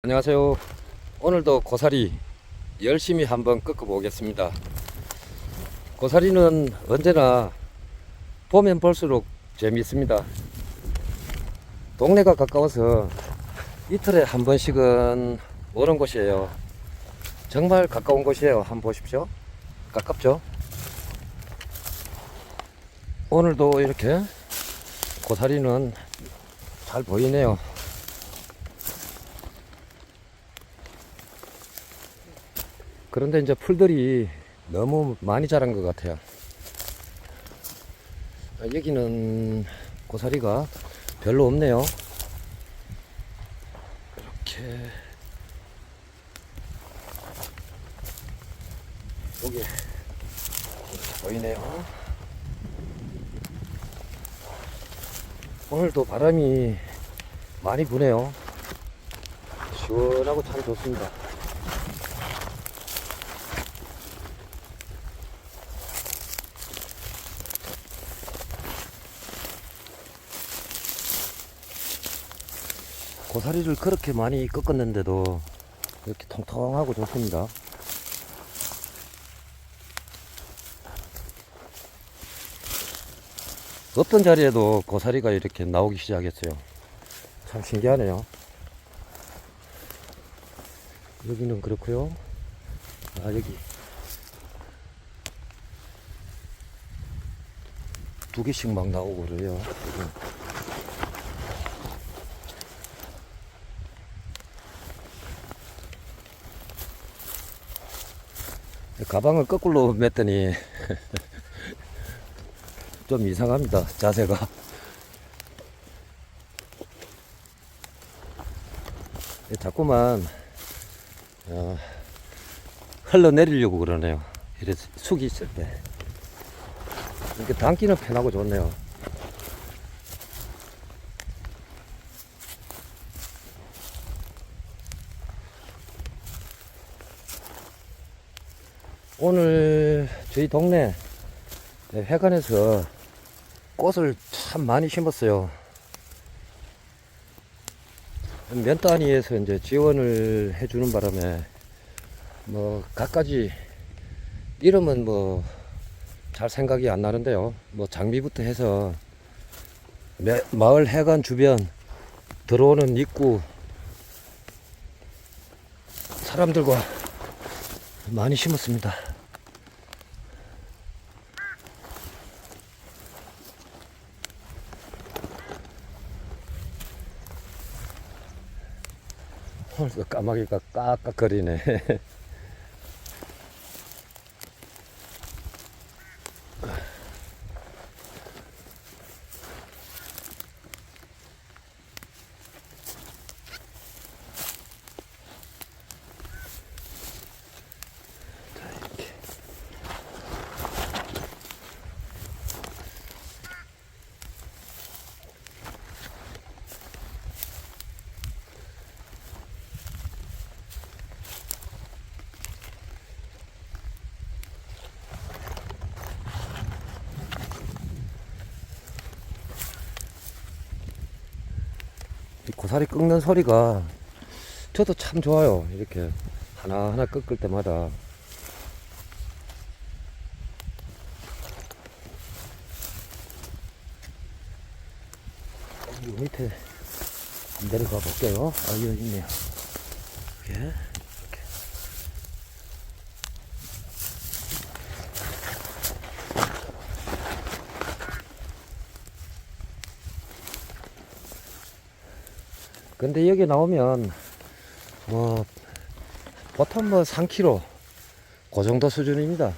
안녕하세요. 오늘도 고사리 열심히 한번 꺾어 보겠습니다. 고사리는 언제나 보면 볼수록 재미있습니다. 동네가 가까워서 이틀에 한 번씩은 오는 곳이에요. 정말 가까운 곳이에요. 한번 보십시오. 가깝죠? 오늘도 이렇게 고사리는 잘 보이네요. 그런데 이제 풀들이 너무 많이 자란 것 같아요. 여기는 고사리가 별로 없네요. 이렇게 여기 보이네요. 오늘도 바람이 많이 부네요. 시원하고 참 좋습니다. 고사리를 그렇게 많이 꺾었는데도 이렇게 통통하고 좋습니다. 없던 자리에도 고사리가 이렇게 나오기 시작했어요. 참 신기하네요. 여기는 그렇고요. 여기 두 개씩 막 나오고 그래요. 가방을 거꾸로 맸더니 좀 이상합니다. 자세가. 자꾸만 흘러내리려고 그러네요. 이래서 숙이 있을 때. 이렇게 담기는 편하고 좋네요. 오늘 저희 동네 회관에서 꽃을 참 많이 심었어요. 면 단위에서 이제 지원을 해주는 바람에 뭐 갖가지 이름은 뭐 잘 생각이 안 나는데요. 뭐 장비부터 해서 마을 회관 주변 들어오는 입구 사람들과 많이 심었습니다. 오늘도 까마귀가 깍깍거리네. 이 고사리 꺾는 소리가 저도 참 좋아요. 이렇게 하나하나 꺾을 때마다. 여기 밑에 내려가 볼게요. 아, 여기 있네요. 이렇게. 근데 여기 나오면 뭐 보통 뭐 3kg 그 정도 수준입니다.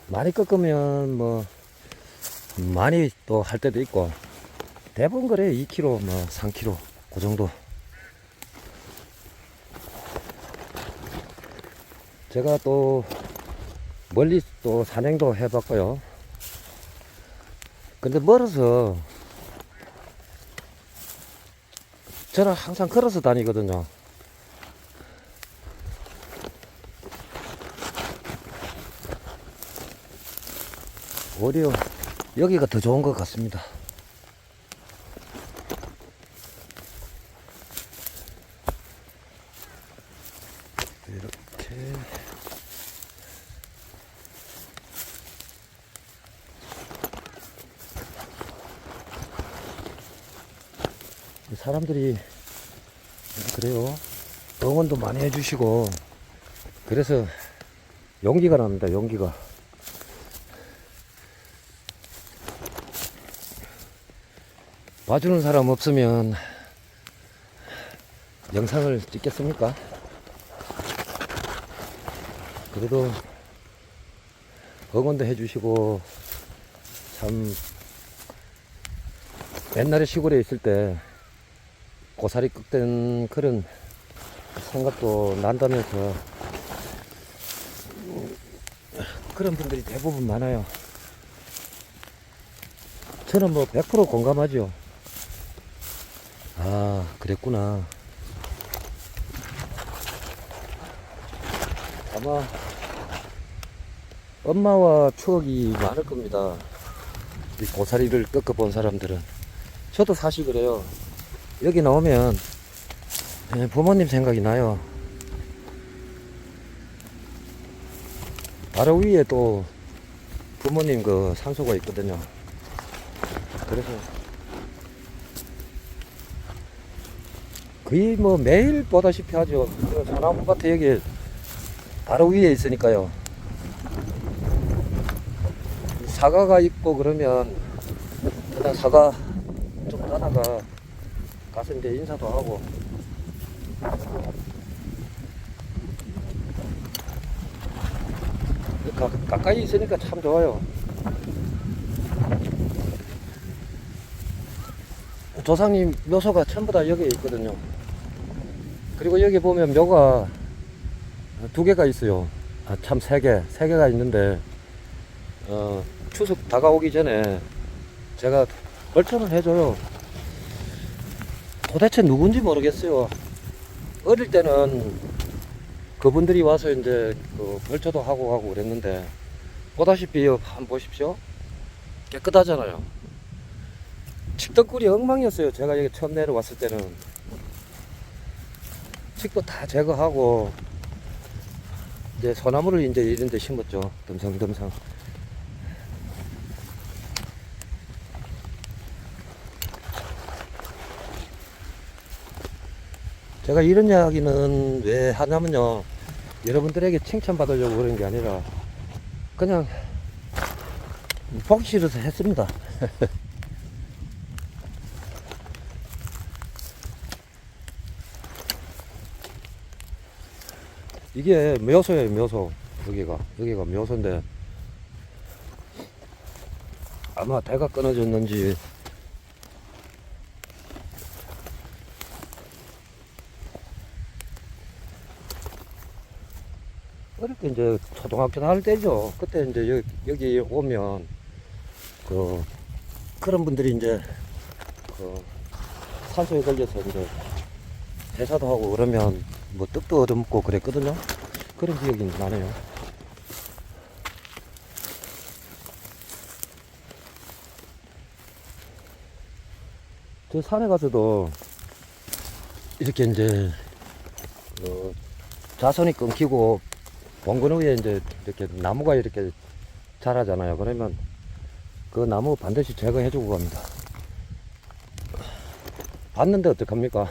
많이 꺾으면 뭐 많이 또 할 때도 있고 대부분 그래 2kg 뭐 3kg 그 정도. 제가 또 멀리 또 산행도 해봤고요. 근데 멀어서 저는 항상 걸어서 다니거든요. 오히려 여기가 더 좋은 것 같습니다. 이렇게 사람들이 그래요. 응원도 많이 해주시고 그래서 용기가 납니다. 용기가. 봐주는 사람 없으면 영상을 찍겠습니까? 그래도 응원도 해주시고 참 옛날에 시골에 있을 때 고사리 꺾던 그런 생각도 난다면서 그런 분들이 대부분 많아요. 저는 뭐 100% 공감하죠. 아, 그랬구나. 아마 엄마와 추억이 많을 겁니다. 이 고사리를 꺾어본 사람들은. 저도 사실 그래요. 여기 나오면 부모님 생각이 나요. 바로 위에 또 부모님 그 산소가 있거든요. 그래서 거의 뭐 매일 보다시피 하죠. 그 소나무밭에 여기 바로 위에 있으니까요. 사과가 있고 그러면 그냥 사과 좀 따다가 가서 이제 인사도 하고 가까이 있으니까 참 좋아요. 조상님 묘소가 전부 다 여기에 있거든요. 그리고 여기 보면 묘가 2개가 있어요. 아, 참 3개가 있는데 추석 다가오기 전에 제가 벌초를 해줘요. 도대체 누군지 모르겠어요. 어릴 때는 그분들이 와서 이제 그 벌초도 하고 그랬는데 보다시피 한번 보십시오. 깨끗하잖아요. 칡덩굴이 엉망이었어요. 제가 여기 처음 내려왔을 때는 칡도 다 제거하고 이제 소나무를 이제 이런 데 심었죠. 듬성듬성. 제가 이런 이야기는 왜 하냐면요, 여러분들에게 칭찬받으려고 그런 게 아니라 그냥 보기 싫어서 했습니다. 이게 묘소예요. 묘소. 여기가 묘소인데 아마 대가 끊어졌는지 어릴 때 이제 초등학교 다닐 때죠. 그때 이제 여기 오면 그런 분들이 이제 산소에 걸려서 이제 제사도 하고 그러면 뭐 떡도 얻어먹고 그랬거든요. 그런 기억이 나네요. 저 산에 가서도 이렇게 이제 자손이 끊기고 봉건 위에 이제 이렇게 나무가 이렇게 자라잖아요. 그러면 그 나무 반드시 제거해주고 갑니다. 봤는데 어떡합니까?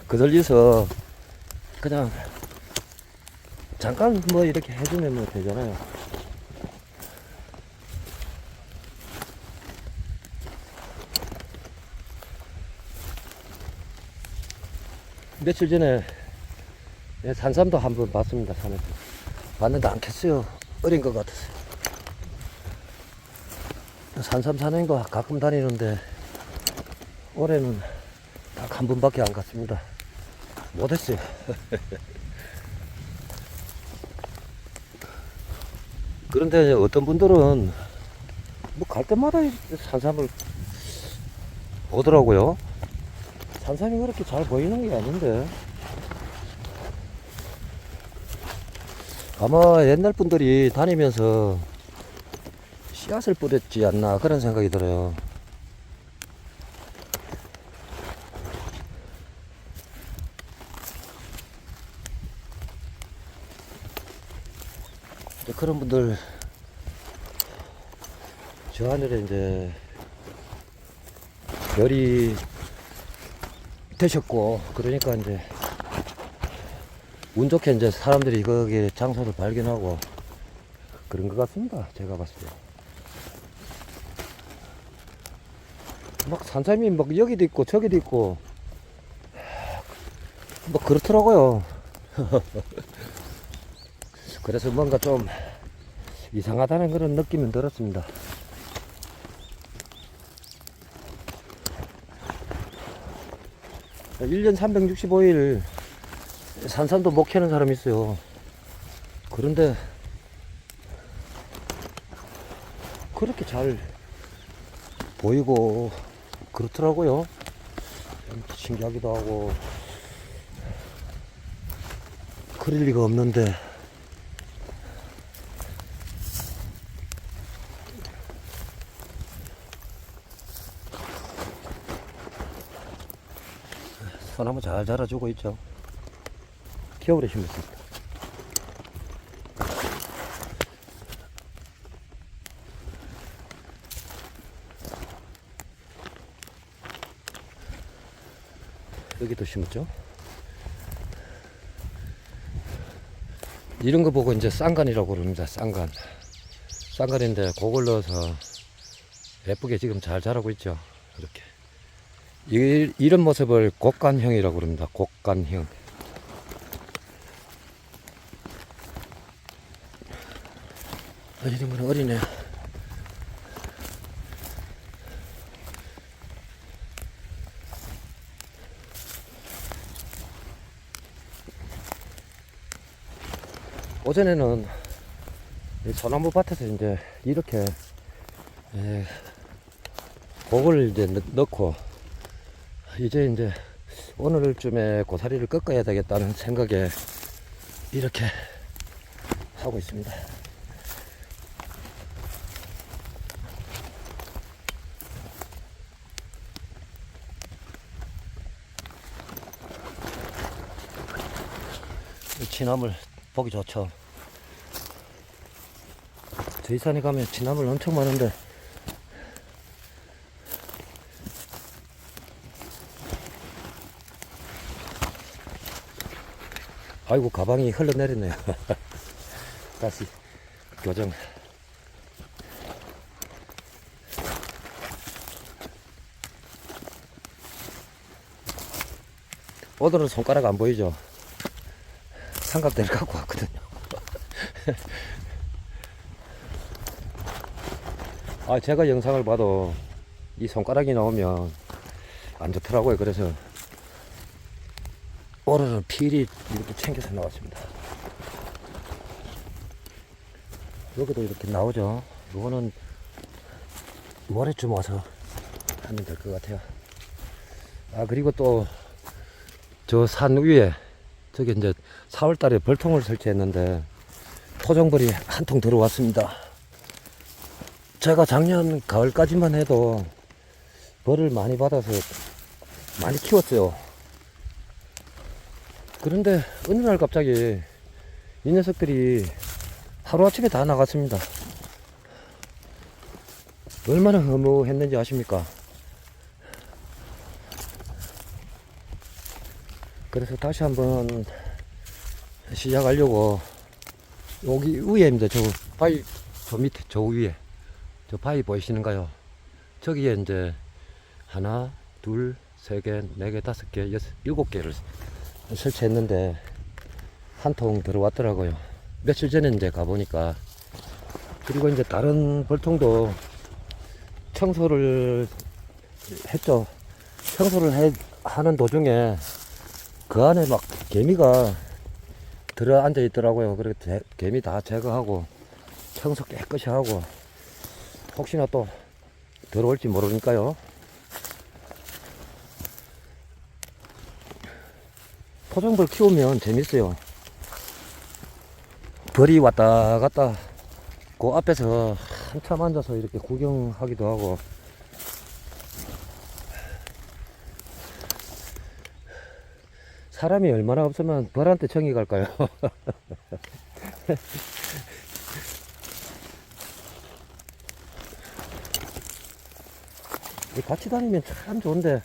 그들리서 그냥 잠깐 뭐 이렇게 해주면 뭐 되잖아요. 며칠 전에 산삼도 한번 봤습니다. 산에서 봤는데 안 켰어요. 어린 것 같았어요. 산삼 사는 거 가끔 다니는데 올해는 딱 한 번밖에 안 갔습니다. 못했어요. 그런데 어떤 분들은 뭐 갈 때마다 산삼을 보더라고요. 산삼이 그렇게 잘 보이는 게 아닌데 아마 옛날 분들이 다니면서 씨앗을 뿌렸지 않나 그런 생각이 들어요. 이제 그런 분들 저 하늘에 이제 별이 되셨고, 그러니까 이제 운 좋게 이제 사람들이 거기에 장소를 발견하고 그런 것 같습니다. 제가 봤을 때. 막 산삼이 막 여기도 있고 저기도 있고 뭐 그렇더라고요. 그래서 뭔가 좀 이상하다는 그런 느낌은 들었습니다. 일 년 365일 산삼도 못 캐는 사람이 있어요. 그런데 그렇게 잘 보이고 그렇더라고요. 신기하기도 하고, 그럴 리가 없는데. 소나무 잘 자라주고 있죠. 겨울에 심었습니다. 여기도 심었죠. 이런 거 보고 이제 쌍간이라고 그럽니다. 쌍간인데 그걸 넣어서 예쁘게 지금 잘 자라고 있죠. 이렇게 이런 모습을 곡간형이라고 그럽니다. 곡간형. 이런 건 어리네. 오전에는 이 소나무 밭에서 이제 이렇게 곡을 이제 넣고, 이제 오늘쯤에 고사리를 꺾어야 되겠다는 생각에 이렇게 하고 있습니다. 이 취나물 보기 좋죠. 저희 산에 가면 취나물 엄청 많은데, 아이고 가방이 흘러내렸네요. 다시 교정. 오늘은 손가락 안 보이죠? 삼각대를 갖고 왔거든요. 제가 영상을 봐도 이 손가락이 나오면 안 좋더라고요. 그래서 오늘은 필히 이렇게 챙겨서 나왔습니다. 여기도 이렇게 나오죠. 이거는 모레쯤 와서 하면 될 것 같아요. 그리고 또 저 산 위에 저기 이제 4월달에 벌통을 설치했는데 토종벌이 한 통 들어왔습니다. 제가 작년 가을까지만 해도 벌을 많이 받아서 많이 키웠어요. 그런데 어느 날 갑자기 이 녀석들이 하루아침에 다 나갔습니다. 얼마나 허무했는지 아십니까? 그래서 다시 한번 시작하려고 여기 위에입니다. 저 바위 저 밑에 저 위에 저 바위 보이시는가요? 저기에 이제 하나, 둘, 세 개, 네 개, 다섯 개, 여섯, 일곱 개를 설치했는데 한 통 들어왔더라고요. 며칠 전에 이제 가보니까. 그리고 이제 다른 벌통도 청소를 했죠. 청소를 하는 도중에 그 안에 막 개미가 들어 앉아 있더라고요. 그래서 개미 다 제거하고 청소 깨끗이 하고, 혹시나 또 들어올지 모르니까요. 토종벌 키우면 재밌어요. 벌이 왔다 갔다 그 앞에서 한참 앉아서 이렇게 구경하기도 하고. 사람이 얼마나 없으면 벌한테 정이 갈까요? 같이 다니면 참 좋은데.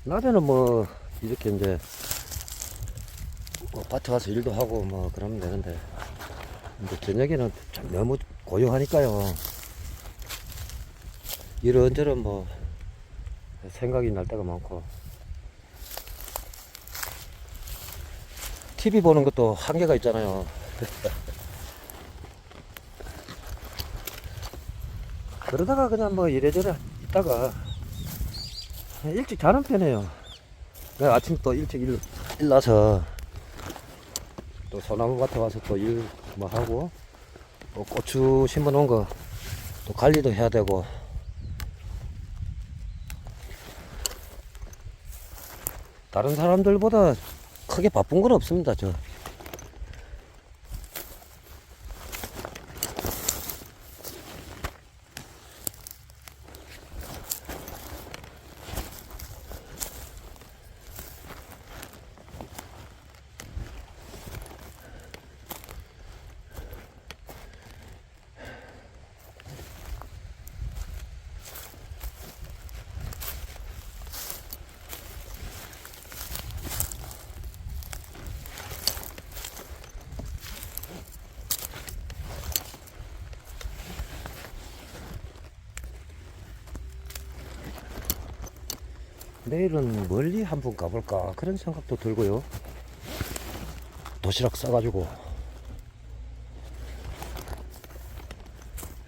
낮에는 뭐 이렇게 이제 뭐 밭에 와서 일도 하고 뭐 그러면 되는데, 이제 저녁에는 참 너무 고요하니까요. 이런저런 뭐 생각이 날 때가 많고, TV 보는 것도 한계가 있잖아요. 그러다가 그냥 뭐 이래저래 있다가 일찍 자는 편이에요. 아침 또 일찍 일나서 또 소나무 밭에 와서 또 일 뭐 하고, 또 고추 심어 놓은 거 또 관리도 해야 되고. 다른 사람들보다 크게 바쁜 건 없습니다, 저. 내일은 멀리 한번 가볼까 그런 생각도 들고요. 도시락 싸가지고.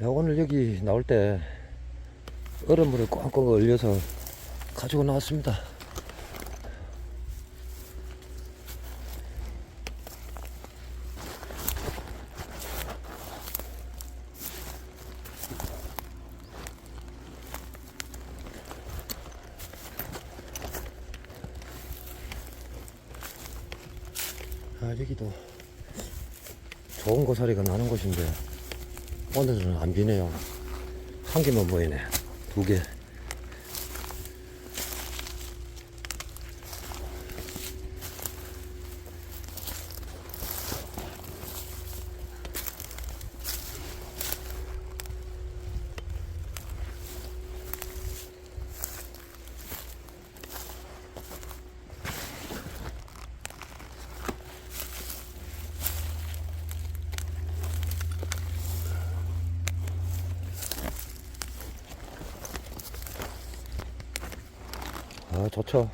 오늘 여기 나올 때 얼음물을 꽝꽝 얼려서 가지고 나왔습니다. 여기도 좋은 고사리가 나는 곳인데 오늘은 안 비네요. 한 개만 보이네. 두 개. 좋죠.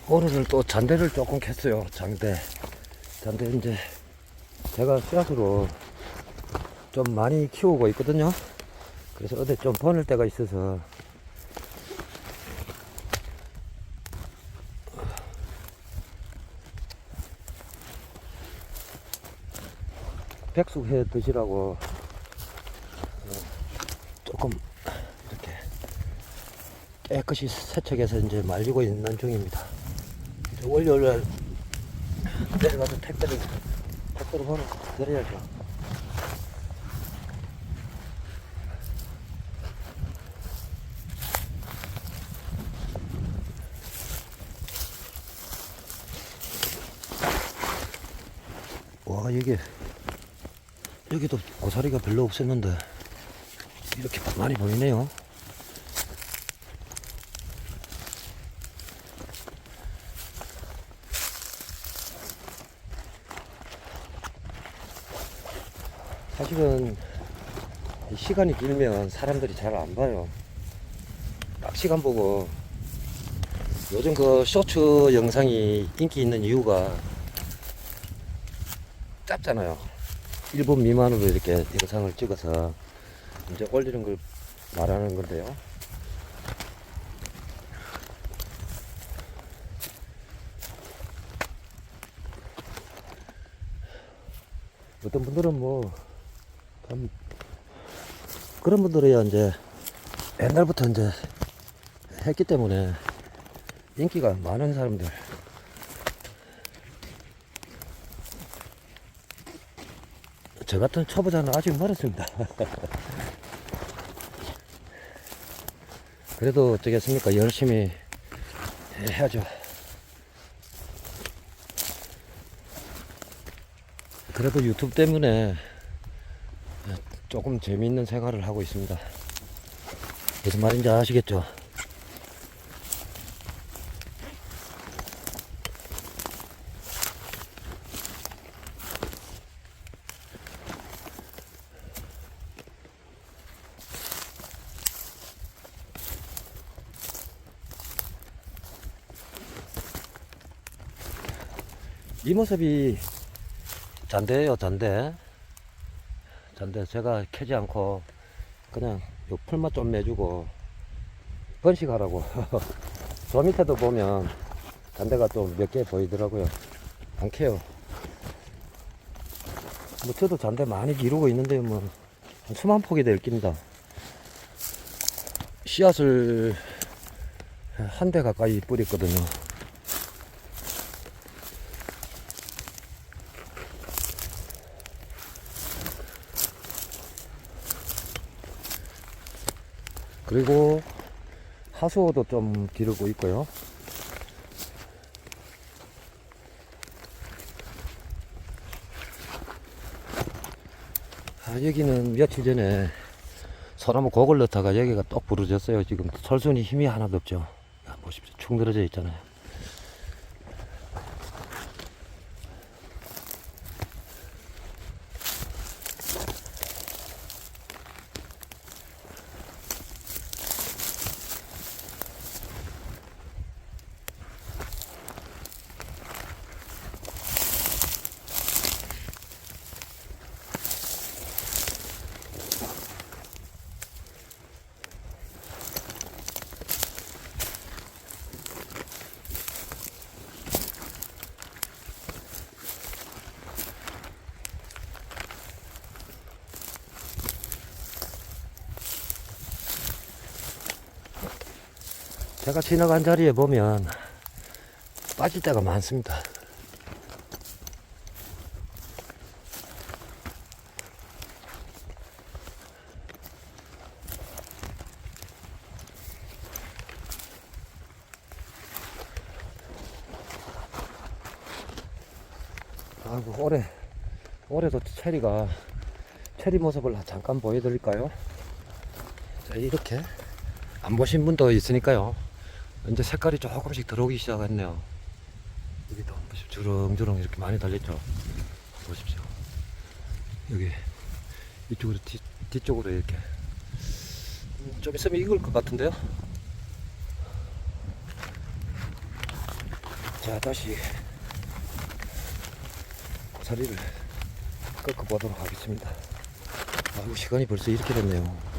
오늘은 또 잔대를 조금 캤어요. 잔대 이제 제가 씨앗으로 좀 많이 키우고 있거든요. 그래서 어디 좀 버릴 때가 있어서 백숙해 드시라고 조금 이렇게 깨끗이 세척해서 이제 말리고 있는 중입니다. 이제 월요일 내려가서 택배로 바로 드려야죠. 와, 여기도 고사리가 별로 없었는데 이렇게 많이 보이네요. 사실은 시간이 길면 사람들이 잘 안 봐요. 딱 시간 보고. 요즘 그 쇼츠 영상이 인기 있는 이유가 짧잖아요. 1분 미만으로 이렇게 영상을 찍어서 이제 올리는 걸 말하는 건데요. 어떤 분들은 뭐 참 그런 분들이야 이제 옛날부터 이제 했기 때문에 인기가 많은 사람들. 저 같은 초보자는 아직 멀었습니다. 그래도 어쩌겠습니까? 열심히 해야죠. 그래도 유튜브 때문에 조금 재미있는 생활을 하고 있습니다. 무슨 말인지 아시겠죠? 이 모습이 잔대예요, 잔대. 잔대 제가 캐지 않고 그냥 요 풀만 좀 매주고 번식하라고. 저 밑에도 보면 잔대가 또 몇 개 보이더라고요. 안 캐요. 뭐 저도 잔대 많이 기르고 있는데 뭐 한 수만 폭이 될 깁니다. 씨앗을 한 대 가까이 뿌렸거든요. 그리고 하수도 좀 기르고 있고요. 여기는 며칠 전에 소나무 곡을 넣다가 여기가 똑 부러졌어요. 지금 철순이 힘이 하나도 없죠. 보십시오. 축 늘어져 있잖아요. 제가 지나간 자리에 보면 빠질 때가 많습니다. 아이고, 올해도 체리 모습을 잠깐 보여드릴까요? 자, 이렇게 안 보신 분도 있으니까요. 이제 색깔이 조금씩 들어오기 시작했네요. 여기도 보십시오. 주렁주렁 이렇게 많이 달렸죠. 보십시오. 여기 이쪽으로 뒤쪽으로 이렇게 좀 있으면 익을 것 같은데요. 자, 다시 고사리를 꺾어 보도록 하겠습니다. 아이고, 시간이 벌써 이렇게 됐네요.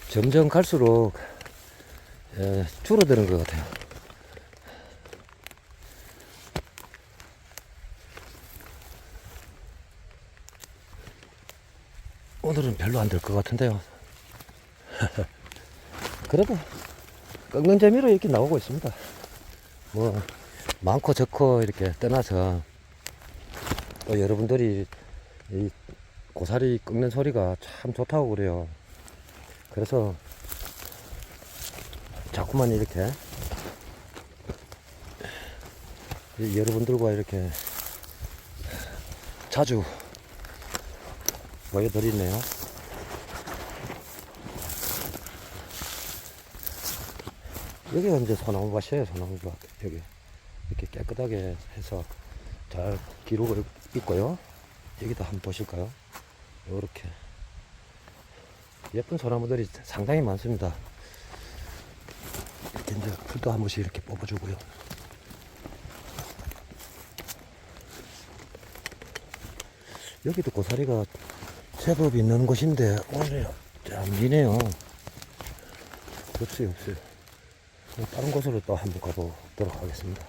점점 갈수록 줄어드는 것 같아요. 오늘은 별로 안 될 것 같은데요. 그래도 꺾는 재미로 이렇게 나오고 있습니다. 뭐 많고 적고 이렇게 떠나서 또 여러분들이 이 고사리 꺾는 소리가 참 좋다고 그래요. 그래서 자꾸만 이렇게 여러분들과 이렇게 자주 보여드리네요. 여기가 이제 소나무밭이에요. 소나무밭. 여기 이렇게 깨끗하게 해서 잘 기르고 있고요. 여기도 한번 보실까요? 이렇게 예쁜 소나무들이 상당히 많습니다. 이렇게 이제 풀도 한 번씩 이렇게 뽑아주고요. 여기도 고사리가 제법 있는 곳인데 오늘 참 미네요. 없어요. 다른 곳으로 또 한번 가보도록 하겠습니다.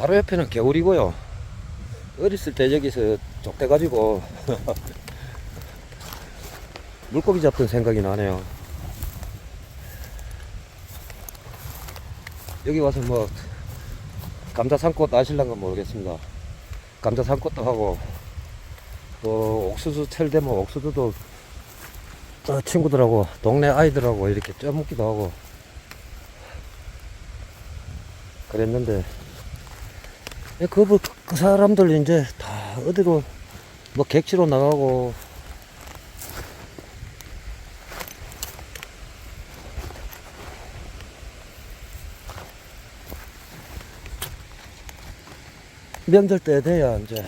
바로 옆에는 개울이고요. 어렸을 때 여기서 족대가지고 물고기 잡던 생각이 나네요. 여기 와서 뭐 감자산꽃 아실란가 모르겠습니다. 감자산꽃도 하고 또 옥수수 첼되면 옥수수도 친구들하고 동네 아이들하고 이렇게 쪄먹기도 하고 그랬는데 그 사람들 이제 다 어디로 뭐 객지로 나가고 명절 때 돼야 이제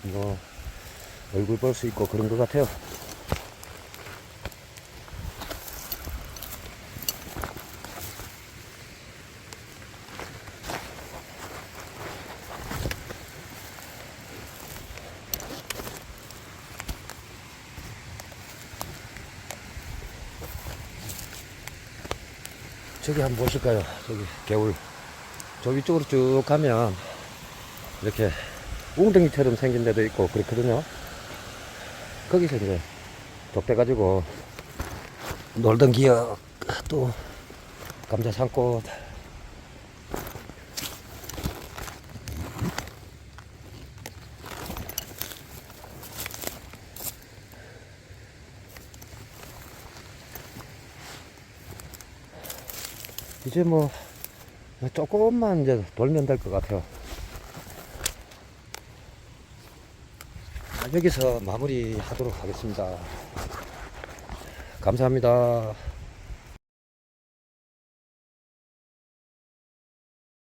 뭐 얼굴 볼 수 있고 그런 것 같아요. 저기 한번 보실까요? 저기 개울. 저 위쪽으로 쭉 가면 이렇게 웅덩이처럼 생긴 데도 있고 그렇거든요. 거기서 이제 족대가지고 놀던 기억, 또 감자산꽃. 이제 뭐 조금만 이제 돌면 될 것 같아요. 여기서 마무리 하도록 하겠습니다. 감사합니다.